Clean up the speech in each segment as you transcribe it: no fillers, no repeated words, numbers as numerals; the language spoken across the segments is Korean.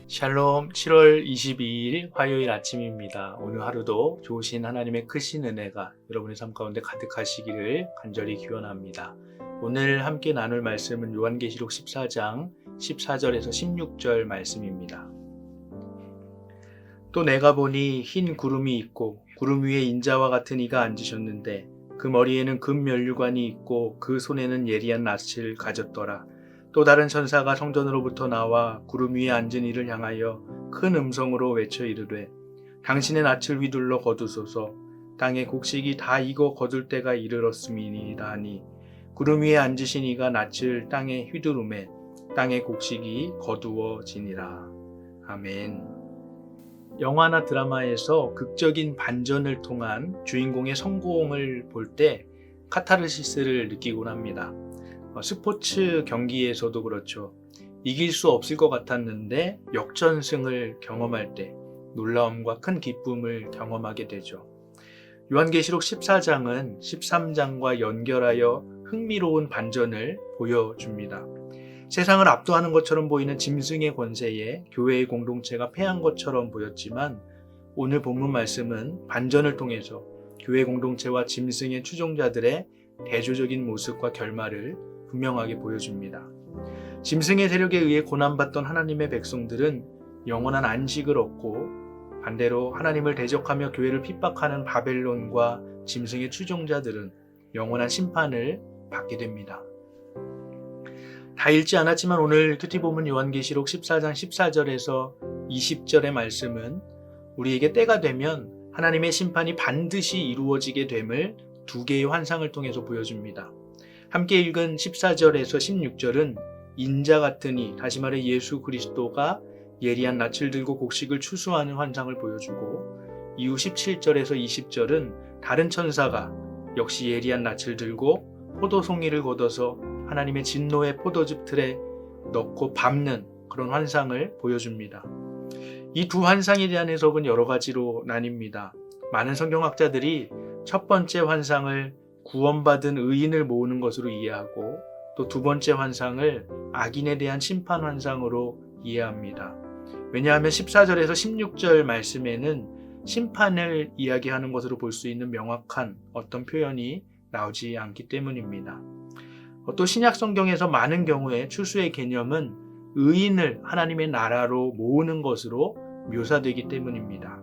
샬롬 7월 22일 화요일 아침입니다. 오늘 하루도 좋으신 하나님의 크신 은혜가 여러분의 삶 가운데 가득하시기를 간절히 기원합니다. 오늘 함께 나눌 말씀은 요한계시록 14장 14절에서 16절 말씀입니다. 또 내가 보니 흰 구름이 있고 구름 위에 인자와 같은 이가 앉으셨는데 그 머리에는 금면류관이 있고 그 손에는 예리한 낯을 가졌더라. 또 다른 천사가 성전으로부터 나와 구름 위에 앉은 이를 향하여 큰 음성으로 외쳐 이르되 당신의 낯을 휘둘러 거두소서. 땅의 곡식이 다 익어 거둘 때가 이르렀음이니라 하니 구름 위에 앉으신 이가 낯을 땅에 휘두르매 땅의 곡식이 거두어지니라. 아멘. 영화나 드라마에서 극적인 반전을 통한 주인공의 성공을 볼 때 카타르시스를 느끼곤 합니다. 스포츠 경기에서도 그렇죠. 이길 수 없을 것 같았는데 역전승을 경험할 때 놀라움과 큰 기쁨을 경험하게 되죠. 요한계시록 14장은 13장과 연결하여 흥미로운 반전을 보여줍니다. 세상을 압도하는 것처럼 보이는 짐승의 권세에 교회의 공동체가 패한 것처럼 보였지만 오늘 본문 말씀은 반전을 통해서 교회 공동체와 짐승의 추종자들의 대조적인 모습과 결말을 분명하게 보여줍니다. 짐승의 세력에 의해 고난받던 하나님의 백성들은 영원한 안식을 얻고 반대로 하나님을 대적하며 교회를 핍박하는 바벨론과 짐승의 추종자들은 영원한 심판을 받게 됩니다. 다 읽지 않았지만 오늘 큐티 본문 요한계시록 14장 14절에서 20절의 말씀은 우리에게 때가 되면 하나님의 심판이 반드시 이루어지게 됨을 두 개의 환상을 통해서 보여줍니다. 함께 읽은 14절에서 16절은 인자 같으니 다시 말해 예수 그리스도가 예리한 낯을 들고 곡식을 추수하는 환상을 보여주고 이후 17절에서 20절은 다른 천사가 역시 예리한 낯을 들고 포도송이를 걷어서 하나님의 진노의 포도즙 틀에 넣고 밟는 그런 환상을 보여줍니다. 이 두 환상에 대한 해석은 여러 가지로 나뉩니다. 많은 성경학자들이 첫 번째 환상을 구원받은 의인을 모으는 것으로 이해하고 또 두 번째 환상을 악인에 대한 심판 환상으로 이해합니다. 왜냐하면 14절에서 16절 말씀에는 심판을 이야기하는 것으로 볼 수 있는 명확한 어떤 표현이 나오지 않기 때문입니다. 또 신약 성경에서 많은 경우에 추수의 개념은 의인을 하나님의 나라로 모으는 것으로 묘사되기 때문입니다.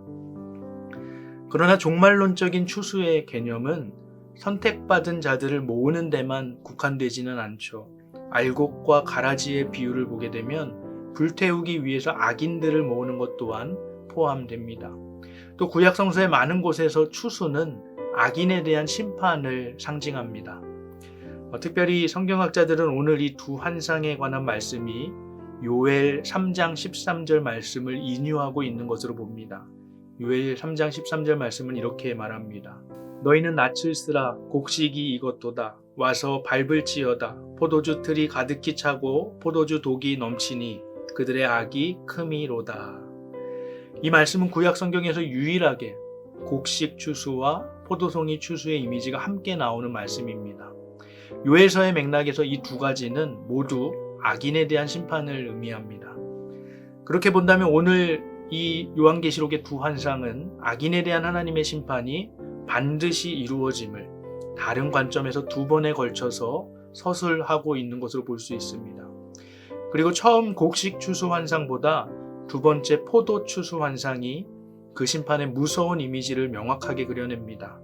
그러나 종말론적인 추수의 개념은 선택받은 자들을 모으는 데만 국한되지는 않죠. 알곡과 가라지의 비유를 보게 되면 불태우기 위해서 악인들을 모으는 것 또한 포함됩니다. 또 구약 성서의 많은 곳에서 추수는 악인에 대한 심판을 상징합니다. 특별히 성경학자들은 오늘 이 두 환상에 관한 말씀이 요엘 3장 13절 말씀을 인유하고 있는 것으로 봅니다. 요엘 3장 13절 말씀은 이렇게 말합니다. 너희는 낯을 쓰라 곡식이 익었도다 와서 밟을지어다 포도주 틀이 가득히 차고 포도주 독이 넘치니 그들의 악이 크미로다. 이 말씀은 구약 성경에서 유일하게 곡식 추수와 포도송이 추수의 이미지가 함께 나오는 말씀입니다. 요엘서의 맥락에서 이 두 가지는 모두 악인에 대한 심판을 의미합니다. 그렇게 본다면 오늘 이 요한계시록의 두 환상은 악인에 대한 하나님의 심판이 반드시 이루어짐을 다른 관점에서 두 번에 걸쳐서 서술하고 있는 것으로 볼 수 있습니다. 그리고 처음 곡식 추수 환상보다 두 번째 포도 추수 환상이 그 심판의 무서운 이미지를 명확하게 그려냅니다.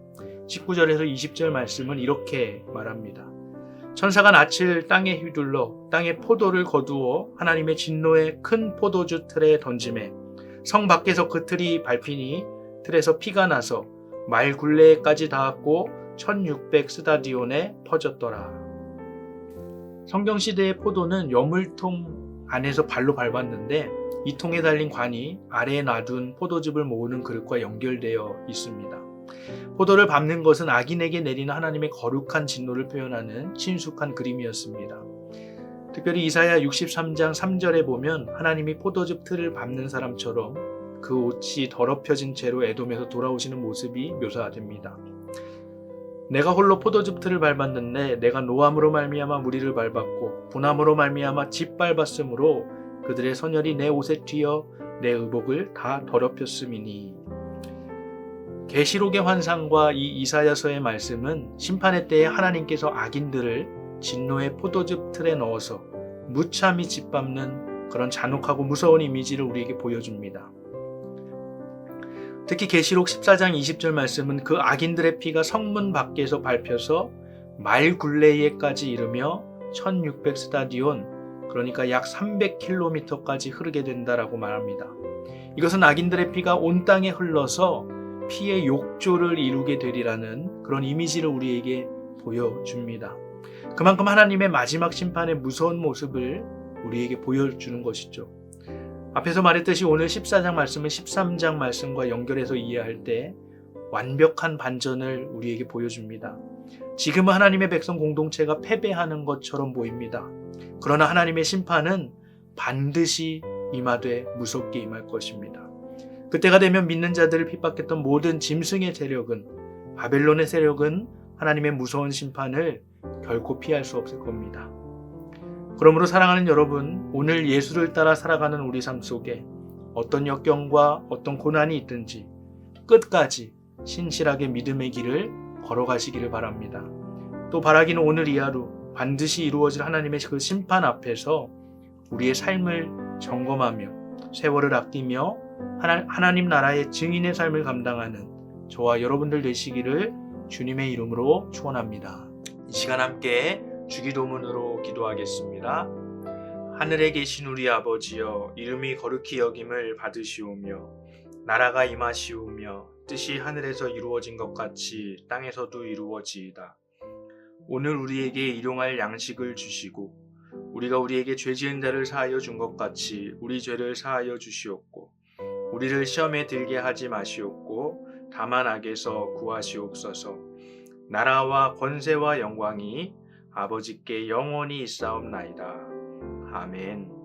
19절에서 20절 말씀은 이렇게 말합니다. 천사가 낯을 땅에 휘둘러 땅에 포도를 거두어 하나님의 진노의 큰 포도주 틀에 던지매 성 밖에서 그 틀이 밟히니 틀에서 피가 나서 말 굴레까지 닿았고 1600 스타디온에 퍼졌더라. 성경시대의 포도는 여물통 안에서 발로 밟았는데 이 통에 달린 관이 아래에 놔둔 포도즙을 모으는 그릇과 연결되어 있습니다. 포도를 밟는 것은 악인에게 내리는 하나님의 거룩한 진노를 표현하는 친숙한 그림이었습니다. 특별히 이사야 63장 3절에 보면 하나님이 포도즙 틀을 밟는 사람처럼 그 옷이 더럽혀진 채로 에돔에서 돌아오시는 모습이 묘사됩니다. 내가 홀로 포도즙 틀을 밟았는데 내가 노함으로 말미암아 무리를 밟았고 분함으로 말미암아 짓밟았으므로 그들의 선열이 내 옷에 튀어 내 의복을 다 더럽혔음이니. 계시록의 환상과 이 이사야서의 말씀은 심판의 때에 하나님께서 악인들을 진노의 포도즙 틀에 넣어서 무참히 짓밟는 그런 잔혹하고 무서운 이미지를 우리에게 보여줍니다. 특히 계시록 14장 20절 말씀은 그 악인들의 피가 성문 밖에서 밟혀서 말 굴레에까지 이르며 1600스타디온, 그러니까 약 300km까지 흐르게 된다라고 말합니다. 이것은 악인들의 피가 온 땅에 흘러서 피의 욕조를 이루게 되리라는 그런 이미지를 우리에게 보여줍니다. 그만큼 하나님의 마지막 심판의 무서운 모습을 우리에게 보여주는 것이죠. 앞에서 말했듯이 오늘 14장 말씀은 13장 말씀과 연결해서 이해할 때 완벽한 반전을 우리에게 보여줍니다. 지금은 하나님의 백성 공동체가 패배하는 것처럼 보입니다. 그러나 하나님의 심판은 반드시 임하되 무섭게 임할 것입니다. 그때가 되면 믿는 자들을 핍박했던 모든 짐승의 세력은, 바벨론의 세력은 하나님의 무서운 심판을 결코 피할 수 없을 겁니다. 그러므로 사랑하는 여러분, 오늘 예수를 따라 살아가는 우리 삶 속에 어떤 역경과 어떤 고난이 있든지 끝까지 신실하게 믿음의 길을 걸어가시기를 바랍니다. 또 바라기는 오늘 이 하루 반드시 이루어질 하나님의 그 심판 앞에서 우리의 삶을 점검하며 세월을 아끼며 하나님 나라의 증인의 삶을 감당하는 저와 여러분들 되시기를 주님의 이름으로 축원합니다. 이 시간 함께 주기도문으로 기도하겠습니다. 하늘에 계신 우리 아버지여, 이름이 거룩히 여김을 받으시오며 나라가 임하시오며 뜻이 하늘에서 이루어진 것 같이 땅에서도 이루어지이다. 오늘 우리에게 일용할 양식을 주시고 우리가 우리에게 죄 지은 자를 사하여 준 것 같이 우리 죄를 사하여 주시옵고 우리를 시험에 들게 하지 마시옵고 다만 악에서 구하시옵소서. 나라와 권세와 영광이 아버지께 영원히 있사옵나이다. 아멘.